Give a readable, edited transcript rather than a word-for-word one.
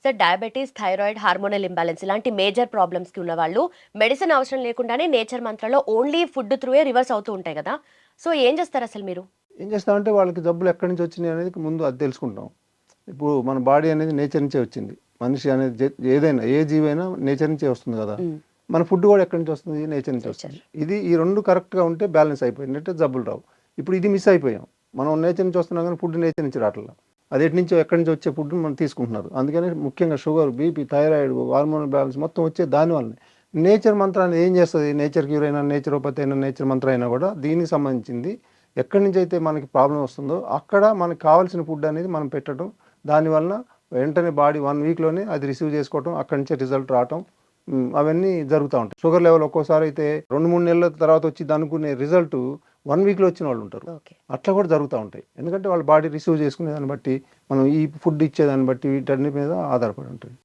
చూస్తే diabetes, thyroid, hormonal imbalance ఇలాంటి major ప్రాబ్లమ్స్‌కి ఉన్నవాళ్ళు మెడిసిన్ అవసరం లేకుండానే నేచర్ మంత్రలో ఓన్లీ ఫుడ్ త్రూయే రివర్స్ అవుతూ ఉంటాయి గదా! సో, ఏం చేస్తారసలు మీరు? ఏం చేస్తామంటే వాళ్ళకి జబ్బులు ఎక్కడి నుంచి వచ్చినాయి అనేది ముందు అది తెలుసుకుంటాం. ఇప్పుడు మన బాడీ అనేది నేచర్ నుంచే వచ్చింది. మనిషి అనేది ఏదైనా ఏ జీవైనా నేచర్ నుంచే వస్తుంది కదా! హ్మ్. మన ఫుడ్ కూడా ఎక్కడి నుంచి వస్తుంది? నేచర్ నుంచి నేచర్. వస్తుంది. ఈ 2 కరెక్ట్‌గా ఉంటే బ్యాలెన్స్ అయిపోయినట్టే జబ్బులు రావు. ఇప్పుడు ఇది మిస్ అయిపోయాం. మనం నేచర్ నుంచి వస్తున్నాం కానీ ఫుడ్ నేచర్ నుంచి రావట్ల. అది ఎక్కడి నుంచో వచ్చే ఫుడ్ మనం తీసుకుంటున్నారు. అందుకని ముఖ్యంగా sugar, BP, thyroid, hormonal balance మొత్తం వచ్చేది దాని వల్లనే. నేచర్ మంత్ర అనేది ఏం చేస్తది? నేచర్ క్యూర్ అయినా, నేచురోపతి అయినా, నేచర్ మంత్ర అయినా కూడా దీనికి సంబంధించింది. ఎక్కడి నుంచి అయితే మనకి ప్రాబ్లమ్ వస్తుందో అక్కడ మనకు కావాల్సిన ఫుడ్ అనేది మనం పెట్టడం. దానివల్ల వెంటనే బాడీ 1 వీక్‌లోనే అది రిసీవ్ చేసుకోవటం, అక్కడి నుంచే రిజల్ట్ రావటం. అవన్నీ జరుగుతా ఉంటాయి. షుగర్ లెవెల్ ఒక్కోసారి అయితే 2, 3 నెలల తర్వాత వచ్చిద్దనుకునే రిజల్ట్ 1 వీక్‌లో వచ్చిన వాళ్ళు ఉంటారు. ఓకే. అట్లా కూడా జరుగుతా ఉంటాయి. ఎందుకంటే వాళ్ళ బాడీ రిసీవ్ చేసుకునే దాన్ని బట్టి, మనం ఈ ఫుడ్ ఇచ్చేదాన్ని బట్టి వీటన్నిటి మీద ఆధారపడి ఉంటుంది.